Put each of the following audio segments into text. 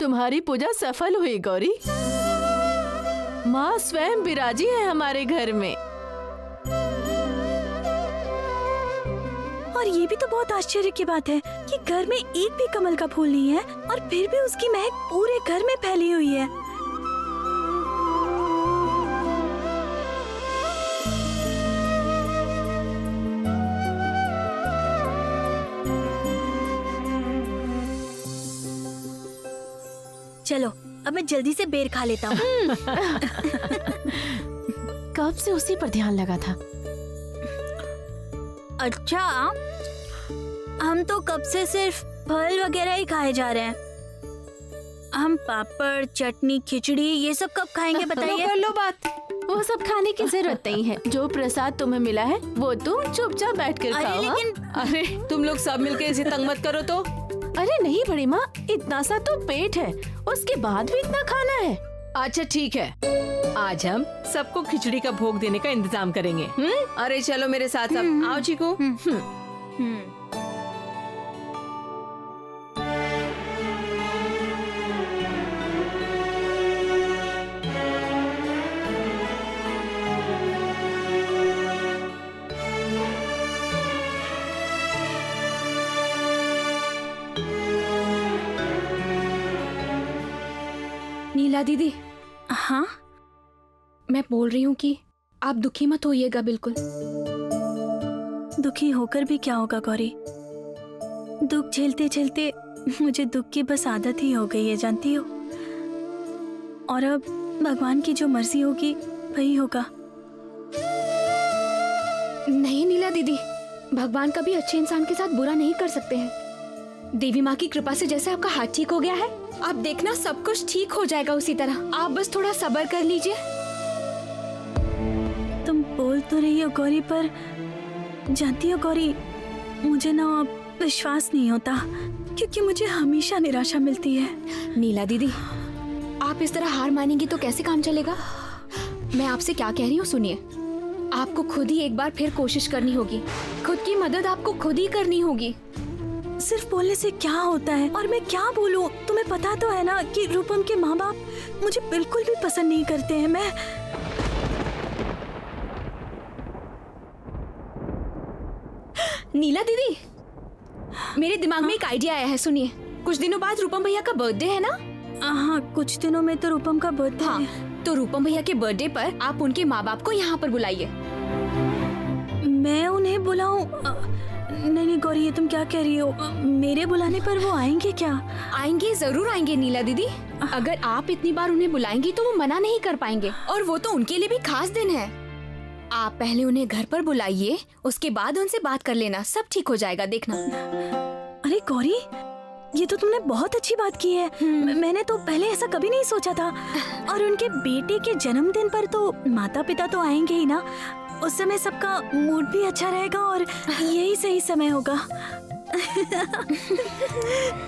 तुम्हारी पूजा सफल हुई गौरी। माँ स्वयं विराजी है हमारे घर में। और ये भी तो बहुत आश्चर्य की बात है कि घर में एक भी कमल का फूल नहीं है और फिर भी उसकी महक पूरे घर में फैली हुई है। चलो अब मैं जल्दी से बेर खा लेता हूँ। कब से उसी पर ध्यान लगा था। अच्छा, हम तो कब से सिर्फ फल वगैरह ही खाए जा रहे हैं। हम पापड़, चटनी, खिचड़ी ये सब कब खाएंगे बताइए? कर लो बात। वो सब खाने की जरूरत नहीं है। जो प्रसाद तुम्हें मिला है वो तुम चुपचाप बैठकर खाओ। लेकिन अरे तुम लोग सब मिलके इसे तंग मत करो तो। अरे नहीं बड़ी माँ, इतना सा तो पेट है, उसके बाद भी इतना खाना है। अच्छा ठीक है, आज हम सबको खिचड़ी का भोग देने का इंतजाम करेंगे। अरे चलो मेरे साथ सब आओ चीकू। नीला दीदी। हाँ, मैं बोल रही हूँ कि आप दुखी मत होइएगा बिल्कुल। दुखी होकर भी क्या होगा गौरी? दुख झेलते झेलते मुझे दुख की बस आदत ही हो गई है, जानती हो। और अब भगवान की जो मर्जी होगी वही होगा। नहीं नीला दीदी, भगवान कभी अच्छे इंसान के साथ बुरा नहीं कर सकते हैं। देवी माँ की कृपा से जैसे आपका हाथ ठीक हो गया है, आप देखना सब कुछ ठीक हो जाएगा उसी तरह। आप बस थोड़ा सब्र कर लीजिए। तुम बोल तो रही हो गौरी, पर जानती हो गौरी, मुझे ना अब विश्वास नहीं होता क्योंकि मुझे हमेशा निराशा मिलती है। नीला दीदी, आप इस तरह हार मानेंगी तो कैसे काम चलेगा? मैं आपसे क्या कह रही हूँ सुनिए। आपको खुद ही एक बार फिर कोशिश करनी होगी। खुद की मदद आपको खुद ही करनी होगी। सिर्फ बोलने से क्या होता है? और मैं क्या बोलूं? तुम्हें पता तो है ना कि रूपम के माँ बाप मुझे बिल्कुल भी पसंद नहीं करते हैं। मैं नीला दीदी, मेरे दिमाग में एक आइडिया आया है, सुनिए। कुछ दिनों बाद रूपम भैया का बर्थडे है ना? हाँ, कुछ दिनों में तो रूपम का बर्थडे हाँ, है। तो रूपम भैया के बर्थडे पर आप उनके माँ बाप को यहाँ पर बुलाइए। मैं उन्हें बुलाऊं? नहीं नहीं गौरी, ये तुम क्या कह रही हो? मेरे बुलाने पर वो आएंगे क्या? आएंगे, जरूर आएंगे नीला दीदी। अगर आप इतनी बार उन्हें बुलाएंगी तो वो मना नहीं कर पाएंगे, और वो तो उनके लिए भी खास दिन है। आप पहले उन्हें घर पर बुलाइए, उसके बाद उनसे बात कर लेना, सब ठीक हो जाएगा, देखना। अरे गौरी, ये तो तुमने बहुत अच्छी बात की है। मैंने तो पहले ऐसा कभी नहीं सोचा था। और उनके बेटे के जन्मदिन पर तो माता पिता तो आएंगे ही ना। उस समय सबका मूड भी अच्छा रहेगा और यही सही समय होगा।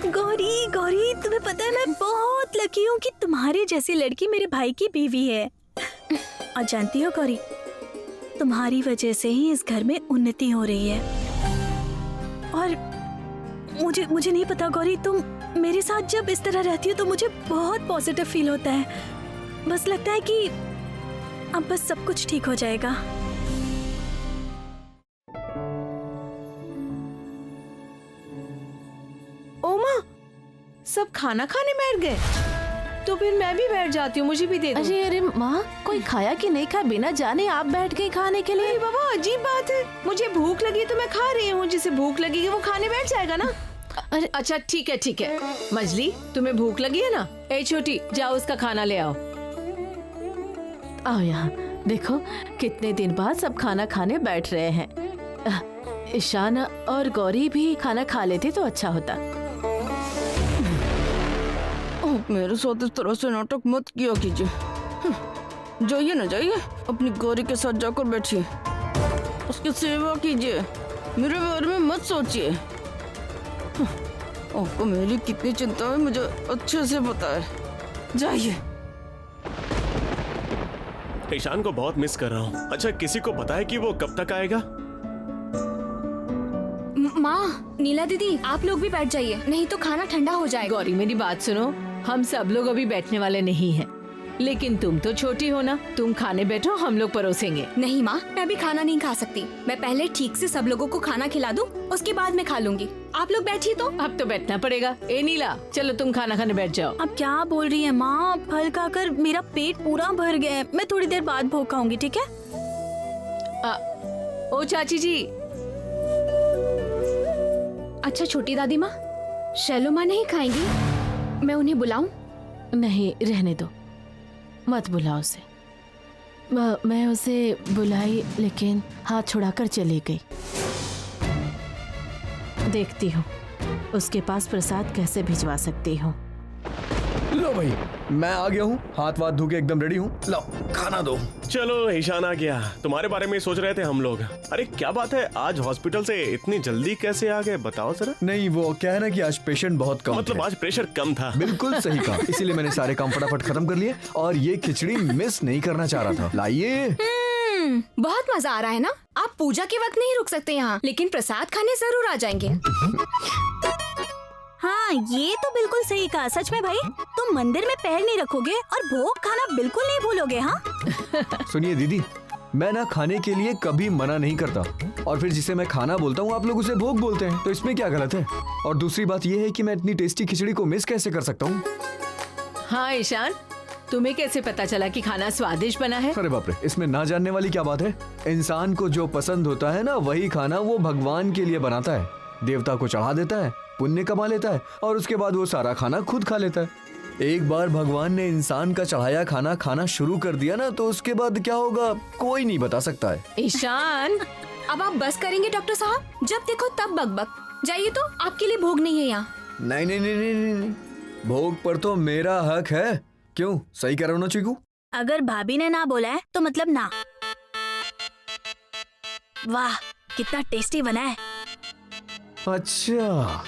गौरी गौरी, तुम्हें पता है मैं बहुत लकी हूँ कि तुम्हारे जैसी लड़की मेरे भाई की बीवी है। और जानती हो गौरी, तुम्हारी वजह से ही इस घर में उन्नति हो रही है। और मुझे नहीं पता गौरी, तुम मेरे साथ जब इस तरह रहती हो तो मुझे बहुत पॉजिटिव फील होता है। बस लगता है कि अब बस सब कुछ ठीक हो जाएगा। ओमा, सब खाना खाने बैठ गए? तो फिर मैं भी बैठ जाती हूँ, मुझे भी दे दो। अरे माँ, कोई खाया कि नहीं खाया बिना जाने आप बैठ गई खाने के लिए? अरे बाबा, अजीब बात है। मुझे भूख लगी तो मैं खा रही हूँ, जिसे भूख लगेगी वो खाने बैठ जाएगा ना। अरे अच्छा ठीक है ठीक है। मजली, तुम्हें भूख लगी है ना? ए छोटी, जाओ उसका खाना ले आओ। आओ यहाँ, देखो कितने दिन बाद सब खाना खाने बैठ रहे हैं। ईशान और गौरी भी खाना खा लेते तो अच्छा होता। मेरे साथ इस तरह से नाटक मत किया कीजिए। जाइए ना जाइए, अपनी गौरी के साथ जाकर बैठिए, उसकी सेवा कीजिए, मेरे बारे में मत सोचिए। आपको मेरी कितनी चिंता है मुझे अच्छे से पता है। जाइए। ईशान को बहुत मिस कर रहा हूँ। अच्छा, किसी को पता है कि वो कब तक आएगा? माँ, नीला दीदी, आप लोग भी बैठ जाइए, नहीं तो खाना ठंडा हो जाएगा। गौरी मेरी बात सुनो, हम सब लोग अभी बैठने वाले नहीं हैं। लेकिन तुम तो छोटी हो ना, तुम खाने बैठो, हम लोग परोसेंगे। नहीं माँ, मैं अभी खाना नहीं खा सकती। मैं पहले ठीक से सब लोगों को खाना खिला दूं, उसके बाद मैं खा लूंगी। आप लोग बैठिए तो। अब तो बैठना पड़ेगा। ए नीला, चलो तुम खाना खाने बैठ जाओ। अब क्या बोल रही है माँ? फल खाकर मेरा पेट पूरा भर गया है। मैं थोड़ी देर बाद भोग खाऊंगी, ठीक है? ओ चाची जी। अच्छा छोटी दादी माँ, शैलो माँ नहीं खाएंगी? मैं उन्हें बुलाऊं? नहीं, रहने दो, मत बुलाओ उसे। मैं उसे बुलाई लेकिन हाथ छुड़ाकर चली गई। देखती हूँ उसके पास प्रसाद कैसे भिजवा सकती हूँ। लो भाई, मैं आ गया हूँ, हाथ वाथ धो के एकदम रेडी हूँ। लो खाना दो। चलो ईशान आ गया, तुम्हारे बारे में सोच रहे थे हम लोग। अरे क्या बात है, आज हॉस्पिटल से इतनी जल्दी कैसे आ गए, बताओ जरा। नहीं, वो क्या है ना कि आज पेशेंट बहुत कम मतलब थे। आज प्रेशर कम था। बिल्कुल सही कहा, इसीलिए मैंने सारे काम फटाफट खत्म कर लिए और ये खिचड़ी मिस नहीं करना चाह रहा था। लाइए। बहुत मजा आ रहा है ना। आप पूजा के वक्त नहीं रुक सकते यहाँ, लेकिन प्रसाद खाने जरूर आ जाएंगे। हाँ, ये तो बिल्कुल सही कहा। सच में भाई, तुम मंदिर में पैर नहीं रखोगे और भोग खाना बिल्कुल नहीं भूलोगे। हाँ सुनिए दीदी, मैं ना खाने के लिए कभी मना नहीं करता, और फिर जिसे मैं खाना बोलता हूँ आप लोग उसे भोग बोलते हैं, तो इसमें क्या गलत है? और दूसरी बात ये है कि मैं इतनी टेस्टी खिचड़ी को मिस कैसे कर सकता हूँ? हाँ ईशान, तुम्हें कैसे पता चला कि खाना स्वादिष्ट बना है? अरे बाप रे, इसमें ना जानने वाली क्या बात है। इंसान को जो पसंद होता है ना, वही खाना वो भगवान के लिए बनाता है, देवता को चढ़ा देता है, पुण्य कमा लेता है और उसके बाद वो सारा खाना खुद खा लेता है। एक बार भगवान ने इंसान का चढ़ाया खाना खाना शुरू कर दिया ना, तो उसके बाद क्या होगा कोई नहीं बता सकता है। ईशान, अब आप बस करेंगे डॉक्टर साहब? जब देखो तब बकबक। जाइए तो, आपके लिए भोग नहीं है यहाँ। नहीं नहीं नहीं नहीं नहीं, नहीं। भोग पर तो मेरा हक है। क्यों, सही कह रहा हूँ ना चीकू? अगर भाभी ने ना बोला है तो मतलब ना। वाह, कितना टेस्टी बना है। अच्छा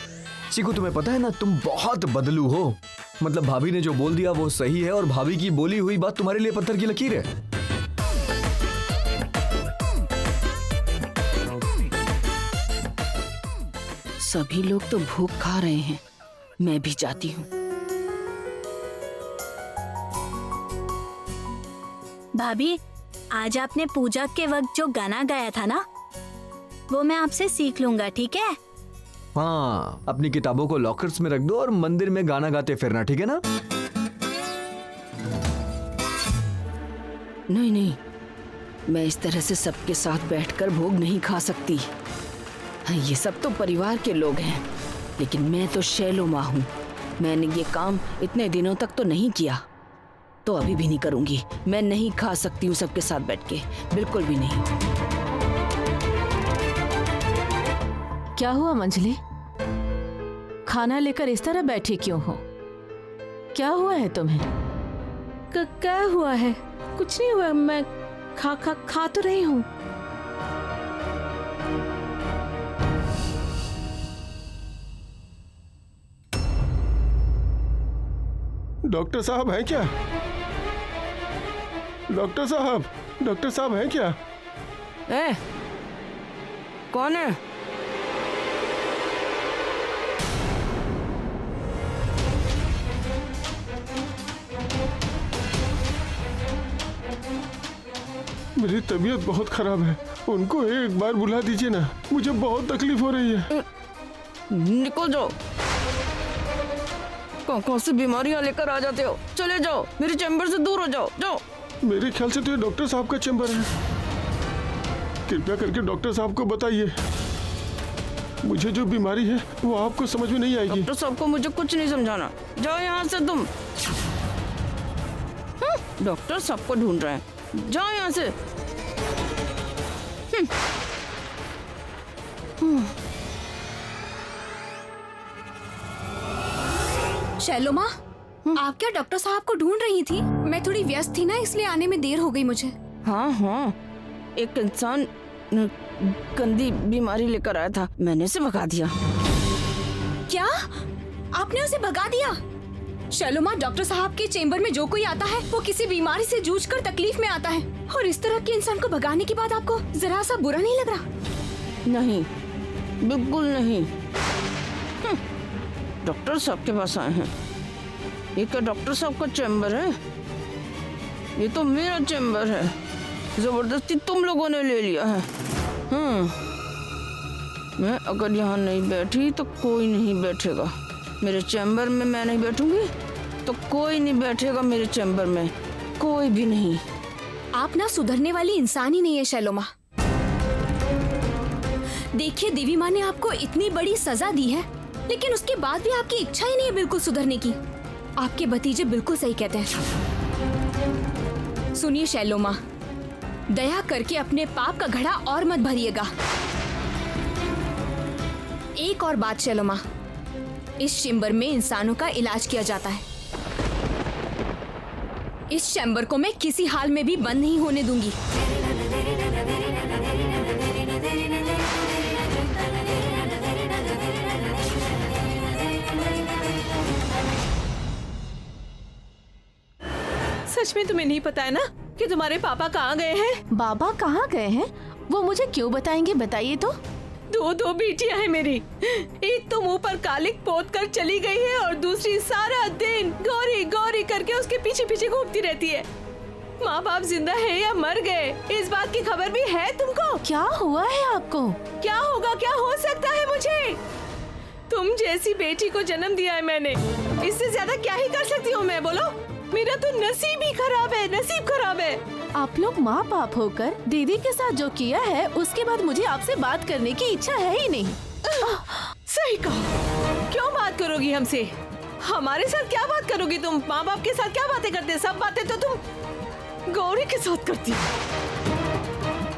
चीकू, तुम्हें पता है ना तुम बहुत बदलू हो। मतलब भाभी ने जो बोल दिया वो सही है और भाभी की बोली हुई बात तुम्हारे लिए पत्थर की लकीर है। सभी लोग तो भूख खा रहे हैं, मैं भी जाती हूँ। भाभी, आज आपने पूजा के वक्त जो गाना गाया था ना, वो मैं आपसे सीख लूंगा, ठीक है? हाँ, अपनी किताबों को लॉकर्स में रख दो और मंदिर में गाना गाते फिरना, ठीक है ना? नहीं नहीं, मैं इस तरह से सबके साथ बैठकर भोग नहीं खा सकती। हाँ, ये सब तो परिवार के लोग हैं, लेकिन मैं तो शैलो माँ हूँ। मैंने ये काम इतने दिनों तक तो नहीं किया, तो अभी भी नहीं करूंगी। मैं नहीं खा सकती हूँ सबके साथ बैठ के, बिल्कुल भी नहीं। क्या हुआ मंजली? खाना लेकर इस तरह बैठी क्यों हो? क्या हुआ है तुम्हें? क्या हुआ है? कुछ नहीं हुआ, मैं खा तो रही हूँ। डॉक्टर साहब हैं क्या? डॉक्टर साहब हैं क्या? ए, कौन है? मेरी तबीयत बहुत खराब है, उनको एक बार बुला दीजिए ना, मुझे बहुत तकलीफ हो रही है। निकल जाओ, कौन सी बीमारियां लेकर आ जाते हो। चले जाओ, मेरे चैम्बर से दूर हो जाओ। जाओ। मेरे ख्याल से तो ये डॉक्टर साहब का चैम्बर है। कृपया करके डॉक्टर साहब को बताइए, मुझे जो बीमारी है वो आपको समझ में नहीं आएगी। डॉक्टर साहब को मुझे कुछ नहीं समझाना, जाओ यहाँ से तुम। डॉक्टर साहब को ढूंढ रहे हैं, जाओ यहाँ से। शैलो माँ, आप क्या डॉक्टर साहब को ढूंढ रही थी? मैं थोड़ी व्यस्त थी ना, इसलिए आने में देर हो गई मुझे। हाँ, एक इंसान गंदी बीमारी लेकर आया था, मैंने उसे भगा दिया। क्या? आपने उसे भगा दिया? शैलो माँ, डॉक्टर साहब के चेम्बर में जो कोई आता है वो किसी बीमारी से जूझकर तकलीफ में आता है, और इस तरह के इंसान को भगाने के बाद आपको जरा सा बुरा नहीं लग रहा? नहीं, बिल्कुल नहीं। डॉक्टर साहब के पास आए हैं, ये क्या डॉक्टर साहब का चैम्बर है? ये तो मेरा चैम्बर है, जबरदस्ती तुम लोगों ने ले लिया है। मैं अगर यहाँ नहीं बैठी तो कोई नहीं बैठेगा मेरे चैम्बर में। मैं नहीं बैठूंगी तो कोई नहीं बैठेगा मेरे चैम्बर में, कोई भी नहीं। आप ना सुधरने वाली इंसान ही नहीं है शैलोमा। देखिए देवी माँ ने आपको इतनी बड़ी सजा दी है, लेकिन उसके बाद भी आपकी इच्छा ही नहीं है बिल्कुल सुधरने की। आपके भतीजे बिल्कुल सही कहते हैं। सुनिए शैलोमा, दया करके अपने पाप का घड़ा और मत भरिएगा। एक और बात शैलोमा, इस चैम्बर में इंसानों का इलाज किया जाता है। इस चैम्बर को मैं किसी हाल में भी बंद नहीं होने दूंगी। सच में तुम्हें नहीं पता है ना कि तुम्हारे पापा कहाँ गए हैं? बाबा कहाँ गए हैं? वो मुझे क्यों बताएंगे, बताइए तो। दो बेटियां हैं मेरी। एक तो मुंह पर कालिक पोत कर चली गई है और दूसरी सारा दिन गौरी गौरी करके उसके पीछे पीछे घूमती रहती है। माँ बाप जिंदा है या मर गए, इस बात की खबर भी है तुमको? क्या हुआ है आपको? क्या होगा, क्या हो सकता है मुझे? तुम जैसी बेटी को जन्म दिया है मैंने, इससे ज्यादा क्या ही कर सकती हूँ मैं, बोलो? मेरा तो नसीब ही खराब है, नसीब खराब है। आप लोग माँ बाप होकर दीदी के साथ जो किया है, उसके बाद मुझे आपसे बात करने की इच्छा है ही नहीं। सही कहा। क्यों बात करोगी हमसे? हमारे साथ क्या बात करोगी तुम? माँ बाप के साथ क्या बातें करते? सब बातें तो तुम गौरी के साथ करती हो।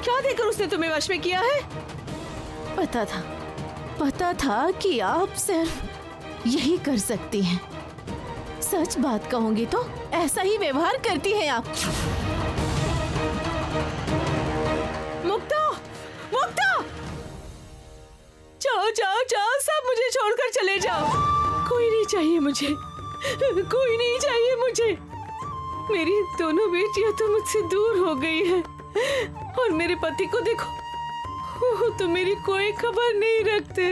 क्या देकर उसने तुम्हें वश में किया है? पता था कि आप सिर्फ यही कर सकती हैं। सच बात कहूंगी तो ऐसा ही व्यवहार करती हैं आप। मुक्ता, मुक्ता, जाओ जाओ जाओ, सब मुझे छोड़कर चले जाओ। कोई नहीं चाहिए मुझे, कोई नहीं चाहिए मुझे। मेरी दोनों बेटियां तो मुझसे दूर हो गई है और मेरे पति को देखो, वो तो मेरी कोई खबर नहीं रखते।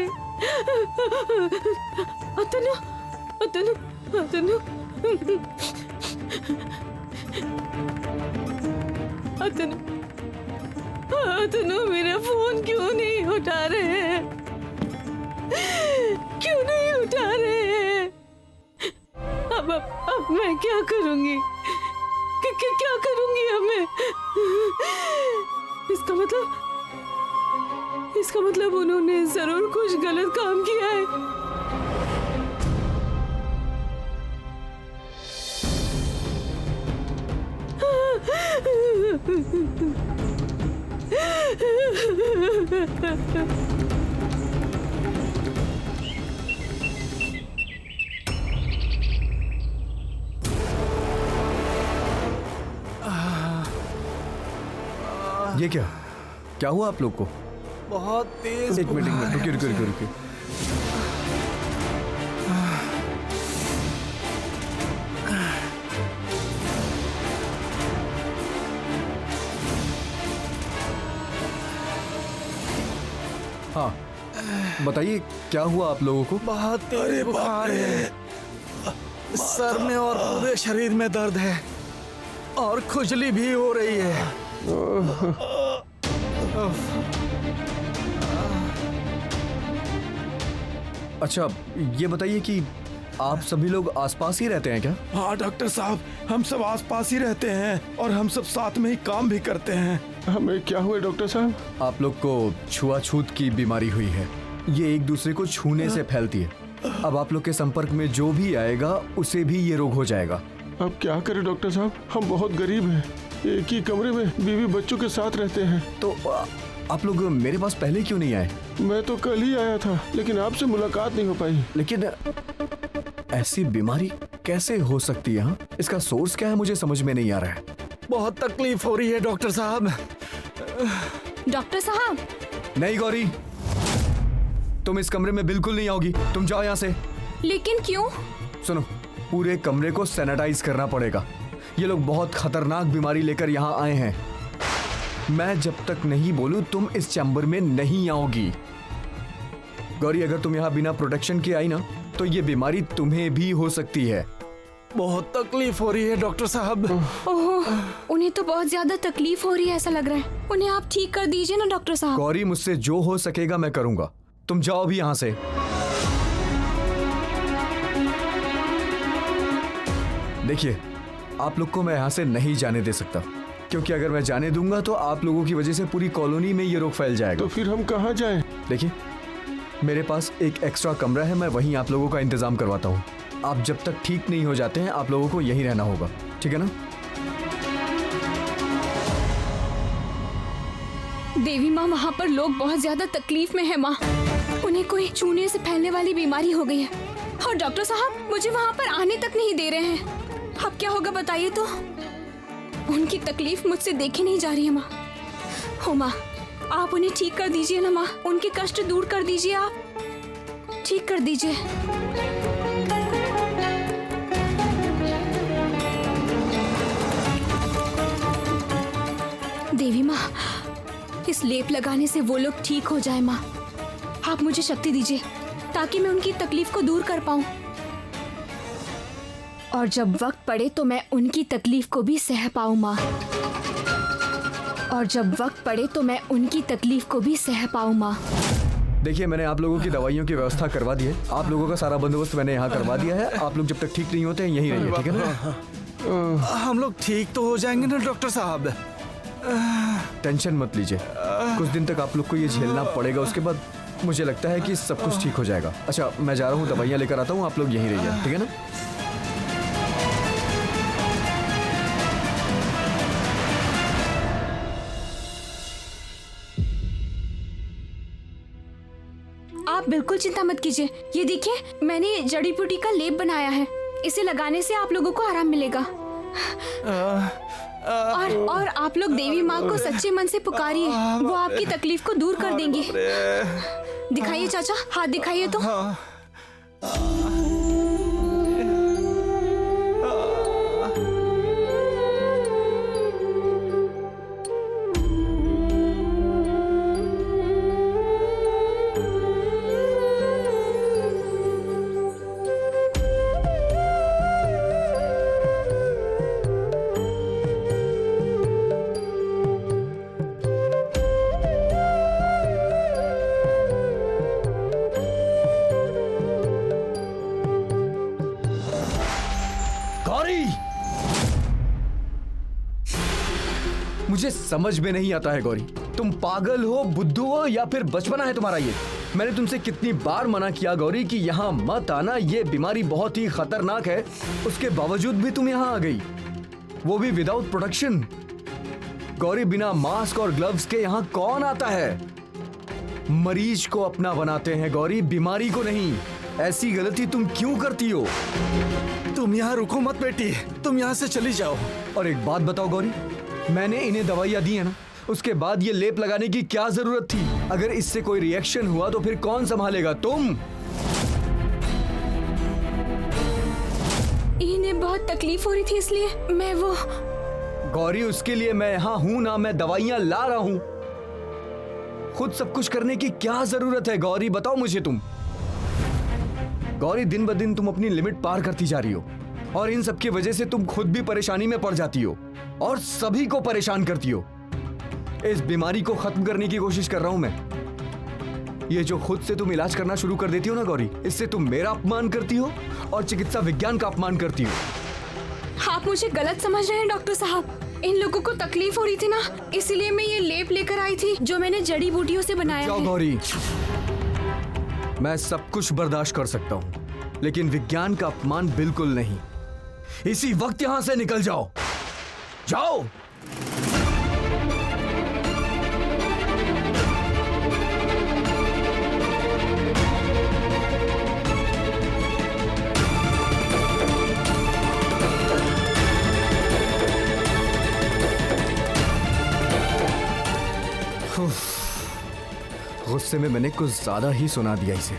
अतनु, अतनु, अतनु, अतनु, अतनु, मेरा फोन क्यों नहीं उठा रहे हैं? क्यों नहीं उठा रहे हैं? अब मैं क्या करूंगी? क्या करूंगी अब मैं? इसका मतलब उन्होंने जरूर कुछ गलत काम किया है। ये क्या हुआ आप लोग को? बहुत तेज। एक मिनट रुकिए। हाँ बताइए, क्या हुआ आप लोगों को? बहुत तेज बुखार है, सर में और पूरे शरीर में दर्द है और खुजली भी हो रही है। अच्छा ये बताइए कि आप सभी लोग आसपास ही रहते हैं क्या? हाँ डॉक्टर साहब, हम सब आसपास ही रहते हैं और हम सब साथ में ही काम भी करते हैं। हमें क्या हुआ डॉक्टर साहब? आप लोग को छुआछूत की बीमारी हुई है। ये एक दूसरे को छूने से फैलती है। अब आप लोग के संपर्क में जो भी आएगा उसे भी ये रोग हो जाएगा। अब क्या करें डॉक्टर साहब, हम बहुत गरीब हैं, एक ही कमरे में बीवी बच्चों के साथ रहते हैं। तो आप लोग मेरे पास पहले क्यों नहीं आए? मैं तो कल ही आया था, लेकिन आपसे मुलाकात नहीं हो पाई। लेकिन ऐसी बीमारी कैसे हो सकती है? हाँ? इसका सोर्स क्या है मुझे समझ में नहीं आ रहा है। बहुत तकलीफ हो रही है डॉक्टर साहब। डॉक्टर साहब। नहीं गौरी, तुम इस कमरे में बिल्कुल नहीं आओगी। तुम जाओ यहाँ से। लेकिन क्यों? सुनो, पूरे कमरे को सैनिटाइज करना पड़ेगा। ये लोग बहुत खतरनाक बीमारी लेकर यहाँ आए हैं। मैं जब तक नहीं बोलूं तुम इस चैम्बर में नहीं आओगी। गौरी, अगर तुम यहाँ बिना प्रोटेक्शन के आई ना तो ये बीमारी तुम्हें भी हो सकती है। बहुत तकलीफ हो रही है डॉक्टर साहब। ओहो, उन्हें तो बहुत ज्यादा तकलीफ हो रही है ऐसा लग रहा है। उन्हें आप ठीक कर दीजिए ना डॉक्टर साहब। गौरी, मुझसे जो हो सकेगा मैं करूंगा। तुम जाओ भी यहाँ से। देखिए, आप लोग को मैं यहाँ से नहीं जाने दे सकता, क्योंकि अगर मैं जाने दूंगा तो आप लोगों की वजह से पूरी कॉलोनी में ये रोग फैल जाएगा। तो फिर हम कहाँ जाएं? देखिए, मेरे पास एक एक्स्ट्रा कमरा है, मैं वहीं आप लोगों का इंतजाम करवाता हूँ। आप जब तक ठीक नहीं हो जाते हैं आप लोगों को यहीं रहना होगा, ठीक है ना? देवी माँ, वहाँ पर लोग बहुत ज्यादा तकलीफ में है माँ। उन्हें कोई छूने से फैलने वाली बीमारी हो गई है और डॉक्टर साहब मुझे वहाँ पर आने तक नहीं दे रहे हैं। अब क्या होगा बताइए तो? उनकी तकलीफ मुझसे देखी नहीं जा रही है माँ। हो माँ, आप उन्हें ठीक कर दीजिए ना माँ। उनके कष्ट दूर कर दीजिए, आप ठीक कर दीजिए। देवी माँ, इस लेप लगाने से वो लोग ठीक हो जाए माँ। आप मुझे शक्ति दीजिए ताकि मैं उनकी तकलीफ को दूर कर पाऊं, और जब वक्त पड़े तो मैं उनकी तकलीफ को भी सह पाऊं माँ। और जब वक्त पड़े तो मैं उनकी तकलीफ को भी सह पाऊं माँ। देखिए, मैंने आप लोगों की दवाइयों की व्यवस्था करवा दी है। आप लोगों का सारा बंदोबस्त मैंने यहाँ करवा दिया है। आप लोग जब तक ठीक नहीं होते हैं यहीं रहिए, ठीक है ना? हम लोग ठीक तो हो जाएंगे ना डॉक्टर साहब? टेंशन मत लीजिए, कुछ दिन तक आप लोग को ये झेलना पड़ेगा, उसके बाद मुझे लगता है कि सब कुछ ठीक हो जाएगा। अच्छा, मैं जा रहा हूँ, दवाइयाँ लेकर आता हूँ, आप लोग यहीं रहिए, ठीक है ना? आप बिल्कुल चिंता मत कीजिए। ये देखिए, मैंने जड़ी बूटी का लेप बनाया है। इसे लगाने से आप लोगों को आराम मिलेगा। और आप लोग देवी माँ को सच्चे मन से पुकारिए, वो आपकी तकलीफ को दूर कर देंगी। दिखाइए चाचा, हाथ दिखाइए तो। मुझे समझ में नहीं आता है गौरी, तुम पागल हो, बुद्धू हो, या फिर बचपना है तुम्हारा ये? मैंने तुमसे कितनी बार मना किया गौरी कि यहाँ मत आना, ये बीमारी बहुत ही खतरनाक है। उसके बावजूद भी तुम यहाँ आ गई, वो भी विदाउट प्रोटेक्शन। गौरी, बिना मास्क और ग्लव्स के यहाँ कौन आता है? मरीज को अपना बनाते हैं गौरी, बीमारी को नहीं। ऐसी गलती तुम क्यों करती हो? तुम यहाँ रुको मत बेटी, तुम यहाँ से चली जाओ। और एक बात बताओ गौरी, मैंने इन्हें दवाइयाँ दी है ना, उसके बाद ये लेप लगाने की क्या जरूरत थी? अगर इससे कोई रिएक्शन हुआ तो फिर कौन संभालेगा? तुम। इन्हें बहुत तकलीफ हो रही थी इसलिए मैं वो। गौरी, उसके लिए मैं यहाँ हूं ना, मैं दवाइयाँ ला रहा हूँ। खुद सब कुछ करने की क्या जरूरत है गौरी, बताओ मुझे तुम। गौरी, दिन ब दिन तुम अपनी लिमिट पार करती जा रही हो, और इन सब की वजह से तुम खुद भी परेशानी में पड़ जाती हो और सभी को परेशान करती हो। इस बीमारी को खत्म करने की कोशिश कर रहा हूं मैं। ये जो खुद से तुम इलाज करना शुरू कर देती हो ना गौरी, इससे तुम मेरा अपमान करती हो और चिकित्सा विज्ञान का अपमान करती हो। आप मुझे गलत समझ रहे हैं डॉक्टर साहब। इन लोगों को तकलीफ हो रही थी ना, इसलिए मैं ये लेप लेकर आई थी जो मैंने जड़ी बूटियों से बनाया जाओ है। गौरी, मैं सब कुछ बर्दाश्त कर सकता हूँ, लेकिन विज्ञान का अपमान बिल्कुल नहीं। इसी वक्त यहां से निकल जाओ, जाओ। गुस्से में मैंने कुछ ज्यादा ही सुना दिया इसे।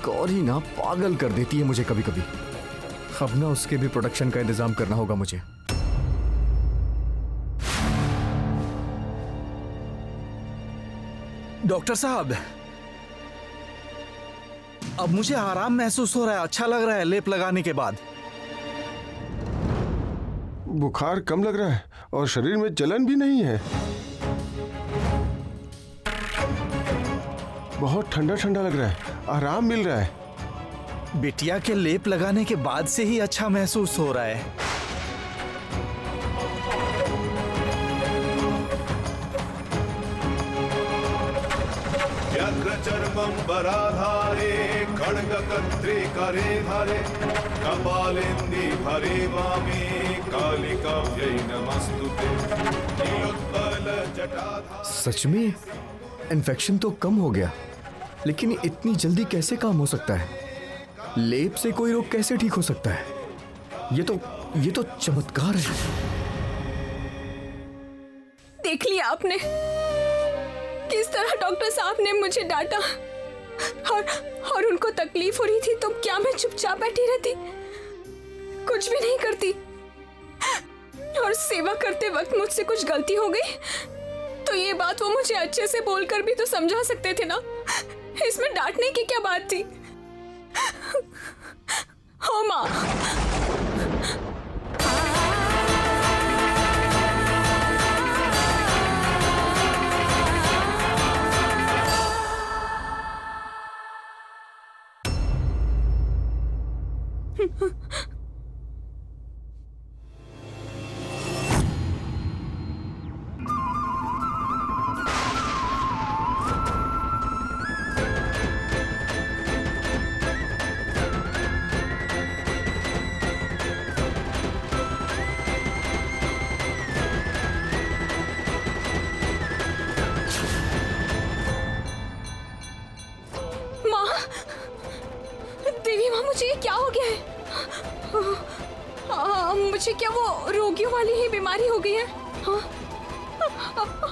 गौरी ना पागल कर देती है मुझे कभी कभी। अब ना उसके भी प्रोटेक्शन का इंतजाम करना होगा मुझे। डॉक्टर साहब, अब मुझे आराम महसूस हो रहा है, अच्छा लग रहा है लेप लगाने के बाद। बुखार कम लग रहा है और शरीर में जलन भी नहीं है। बहुत ठंडा ठंडा लग रहा है, आराम मिल रहा है। बिटिया के लेप लगाने के बाद से ही अच्छा महसूस हो रहा है। व्यग्रचर्मम्बराधारे खड्गकर्त्रे धारे कपालेन्दि हरे वामे कालिकाव्यै नमस्तुते नीलोत्पलजटाधारे। सच में इन्फेक्शन तो कम हो गया, लेकिन इतनी जल्दी कैसे काम हो सकता है? लेप से कोई रोग कैसे ठीक हो सकता है? ये तो चमत्कार है। देख लिया आपने किस तरह डॉक्टर साहब ने मुझे डांटा और उनको तकलीफ हो रही थी, तो क्या मैं चुपचाप बैठी रहती, कुछ भी नहीं करती? और सेवा करते वक्त मुझसे कुछ गलती हो गई तो ये बात वो मुझे अच्छे से बोलकर भी तो समझा सकते थे ना। इसमें डांटने की क्या बात थी? हो माँ, देवी माँ, मुझे क्या हो गया है? मुझे क्या वो रोगियों वाली ही बीमारी हो गई है?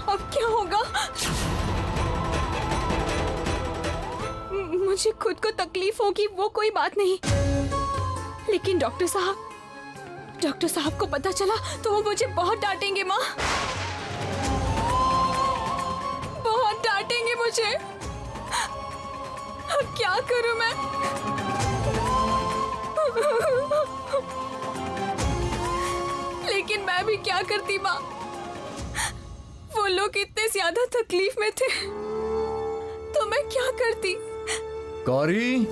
अब क्या होगा? मुझे खुद को तकलीफ होगी वो कोई बात नहीं, लेकिन डॉक्टर साहब को पता चला तो वो मुझे बहुत डांटेंगे माँ, बहुत डांटेंगे मुझे। अब क्या करूं मैं? लेकिन मैं भी क्या करती माँ, वो लोग इतने ज्यादा तकलीफ में थे तो मैं क्या करती? गौरी,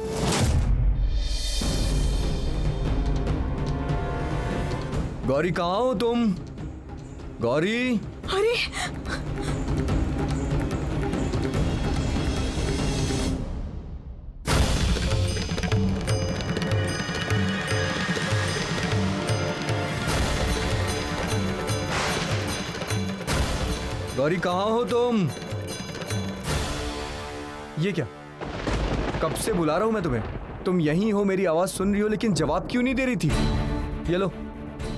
गौरी कहाँ हो तुम? गौरी, अरे गौरी कहाँ हो तुम? ये क्या? कब से बुला रहा हूं मैं तुम्हें, तुम यहीं हो, मेरी आवाज सुन रही हो, लेकिन जवाब क्यों नहीं दे रही थी? ये लो,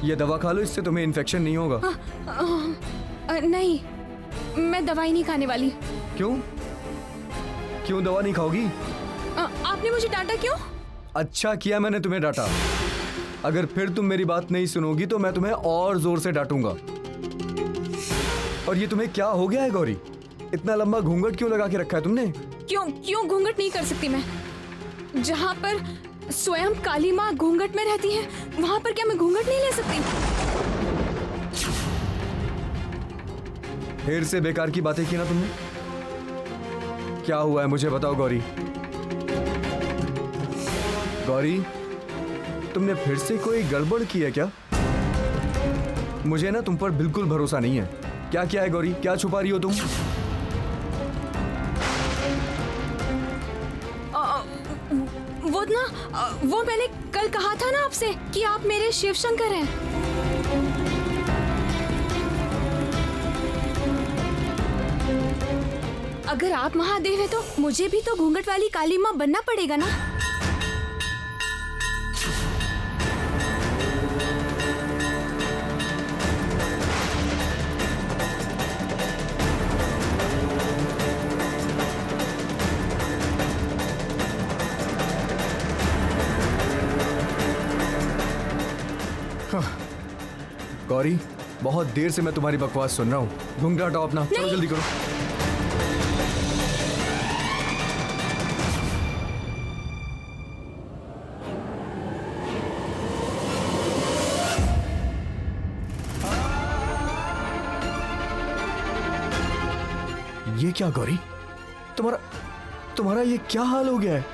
ये दवा खा लो, इससे तुम्हें इन्फेक्शन नहीं होगा। नहीं, मैं दवाई नहीं खाने वाली। क्यों? क्यों दवा नहीं खाओगी? आपने मुझे डांटा क्यों? अच्छा किया मैंने तुम्हें डांटा। अगर फिर तुम मेरी बात नहीं सुनोगी तो मैं तुम्हें और जोर से डांटूंगा। और ये तुम्हें क्या हो गया है गौरी? इतना लंबा घूंघट क्यों लगा के रखा है तुमने? क्यों घूंघट नहीं कर सकती मैं? जहाँ पर स्वयं काली माँ घूंघट में रहती है, वहाँ पर क्या मैं घूंघट नहीं ले सकती? फिर से बेकार की बातें की ना तुमने। क्या हुआ है मुझे बताओ गौरी। गौरी, तुमने फिर से कोई गड़बड़ की है क्या? मुझे ना तुम पर बिल्कुल भरोसा नहीं है। क्या क्या है गौरी, क्या छुपा रही हो तुम? वो मैंने कल कहा था ना आपसे कि आप मेरे शिव शंकर हैं। अगर आप महादेव हैं तो मुझे भी तो घूंघट वाली काली माँ बनना पड़ेगा ना। गौरी, बहुत देर से मैं तुम्हारी बकवास सुन रहा हूँ। घूंघट हटाओ अपना, चलो जल्दी करो। ये क्या गौरी, तुम्हारा ये क्या हाल हो गया है?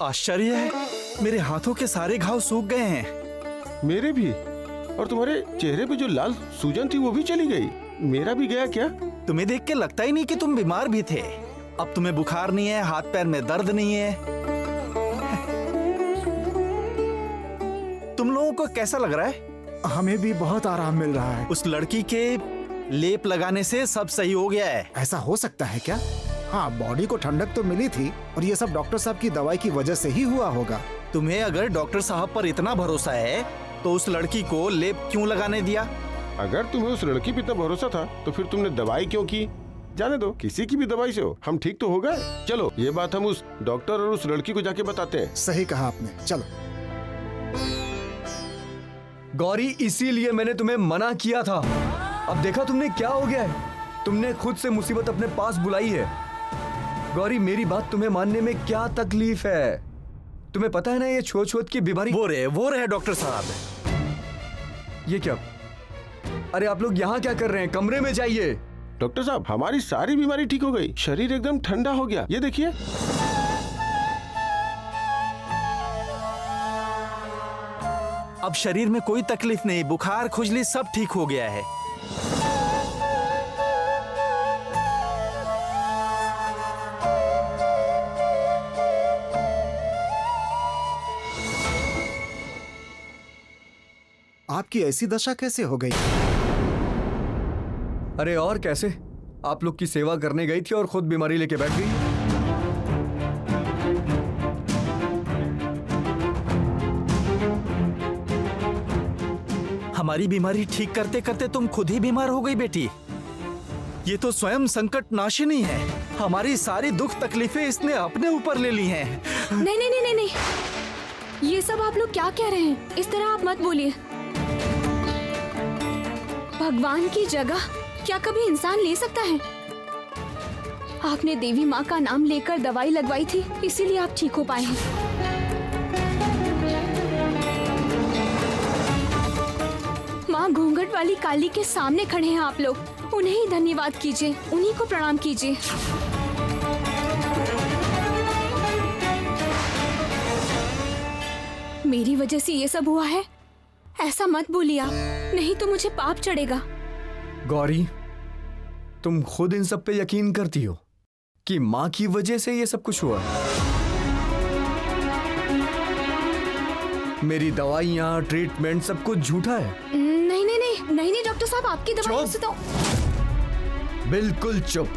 आश्चर्य है, मेरे हाथों के सारे घाव सूख गए हैं। मेरे भी। और तुम्हारे चेहरे पे जो लाल सूजन थी वो भी चली गई। मेरा भी गया क्या? तुम्हें देख के लगता ही नहीं कि तुम बीमार भी थे। अब तुम्हें बुखार नहीं है, हाथ पैर में दर्द नहीं है। तुम लोगों को कैसा लग रहा है? हमें भी बहुत आराम मिल रहा है। उस लड़की के लेप लगाने से सब सही हो गया है। ऐसा हो सकता है क्या? हाँ, बॉडी को ठंडक तो मिली थी और ये सब डॉक्टर साहब की दवाई की वजह से ही हुआ होगा। तुम्हें अगर डॉक्टर साहब पर इतना भरोसा है तो उस लड़की को लेप क्यों लगाने दिया? अगर तुम्हें उस लड़की पे इतना भरोसा था तो फिर तुमने दवाई क्यों की? जाने दो, किसी की भी दवाई से हो हम ठीक तो हो गए। चलो ये बात हम उस डॉक्टर और उस लड़की को जाके बताते हैं। सही कहा आपने, चलो। गौरी, इसीलिए मैंने तुम्हें मना किया था। अब देखा तुमने क्या हो गया है। तुमने खुद से मुसीबत अपने पास बुलाई है। गौरी, मेरी बात तुम्हें मानने में क्या तकलीफ है? तुम्हें पता है ना ये छोट-छोट की बीमारी। वो रहे डॉक्टर साहब। ये क्या? अरे आप लोग यहाँ क्या कर रहे हैं? कमरे में जाइए। डॉक्टर साहब, हमारी सारी बीमारी ठीक हो गई, शरीर एकदम ठंडा हो गया। ये देखिए। अब शरीर में कोई तकलीफ नहीं, बुखार खुजली सब ठीक हो गया है। आपकी ऐसी दशा कैसे हो गई? अरे और कैसे, आप लोग की सेवा करने गई थी और खुद बीमारी लेके बैठ गई। हमारी बीमारी ठीक करते करते तुम खुद ही बीमार हो गई बेटी। ये तो स्वयं संकट नाशिनी है। हमारी सारी दुख तकलीफें इसने अपने ऊपर ले ली हैं। नहीं नहीं नहीं नहीं नहीं, ये सब आप लोग क्या कह रहे हैं? इस तरह आप मत बोलिए। भगवान की जगह क्या कभी इंसान ले सकता है? आपने देवी माँ का नाम लेकर दवाई लगवाई थी, इसीलिए आप ठीक हो पाए हैं। माँ घूंघट वाली काली के सामने खड़े हैं आप लोग, उन्हें ही धन्यवाद कीजिए, उन्हीं को प्रणाम कीजिए। मेरी वजह से ये सब हुआ है, ऐसा मत बोलिए आप, नहीं तो मुझे पाप चढ़ेगा। गौरी, तुम खुद इन सब पे यकीन करती हो कि माँ की वजह से ये सब कुछ हुआ? मेरी दवाइयाँ, ट्रीटमेंट सब कुछ झूठा है? नहीं नहीं नहीं नहीं नहीं डॉक्टर साहब, आपकी दवाइयों से तो। बिल्कुल चुप।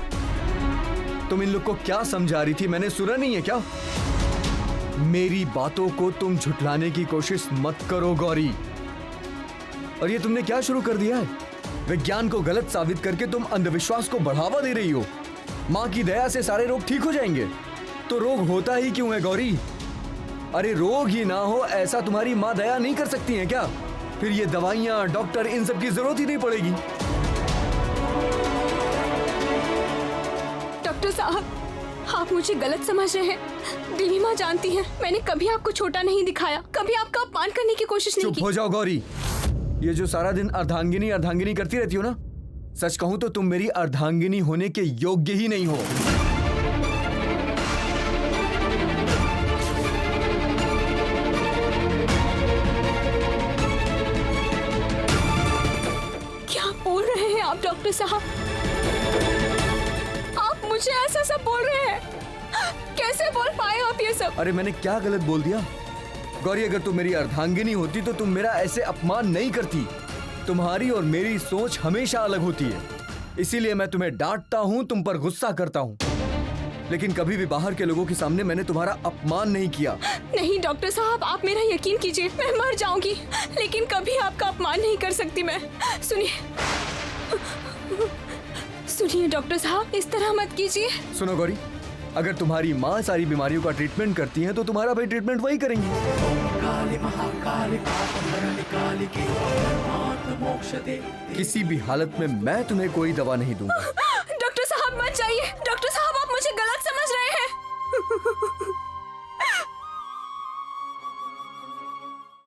तुम इन लोग को क्या समझा रही थी, मैंने सुना नहीं है क्या? मेरी बातों को तुम झुठलाने की कोशिश मत करो गौरी। और ये तुमने क्या शुरू कर दिया है? विज्ञान को गलत साबित करके तुम अंधविश्वास को बढ़ावा दे रही हो। माँ की दया से सारे रोग ठीक हो जाएंगे। तो रोग होता ही क्यों है गौरी? अरे रोग ही ना हो ऐसा तुम्हारी माँ दया नहीं कर सकती हैं क्या? फिर ये दवाइयाँ, डॉक्टर, इन सब की जरूरत ही नहीं पड़ेगी। डॉक्टर साहब, आप मुझे गलत समझ रहे हैं। देवी माँ जानती है मैंने कभी आपको छोटा नहीं दिखाया, कभी आपका अपमान करने की कोशिश नहीं की। चुप हो जाओ गौरी। ये जो सारा दिन अर्धांगिनी अर्धांगिनी करती रहती हो ना, सच कहूं तो तुम मेरी अर्धांगिनी होने के योग्य ही नहीं हो। क्या बोल रहे हैं आप डॉक्टर साहब? आप मुझे ऐसा सब बोल रहे हैं? कैसे बोल पाए आप ये सब? अरे मैंने क्या गलत बोल दिया? गौरी, अगर तुम मेरी अर्धांगिनी होती तो तुम मेरा ऐसे अपमान नहीं करती। तुम्हारी और मेरी सोच हमेशा अलग होती है, इसीलिए मैं तुम्हें डांटता हूँ, तुम पर गुस्सा करता हूँ, लेकिन कभी भी बाहर के लोगों के सामने मैंने तुम्हारा अपमान नहीं किया। नहीं डॉक्टर साहब, आप मेरा यकीन कीजिए, मैं मर जाऊंगी लेकिन कभी आपका अपमान नहीं कर सकती मैं। सुनिए डॉक्टर साहब, इस तरह मत कीजिए। सुनो गौरी, अगर तुम्हारी माँ सारी बीमारियों का ट्रीटमेंट करती हैं तो तुम्हारा भाई ट्रीटमेंट वही करेंगी। किसी भी हालत में मैं तुम्हें कोई दवा नहीं दूंगा। डॉक्टर साहब मत जाइए, डॉक्टर साहब आप मुझे गलत समझ रहे हैं।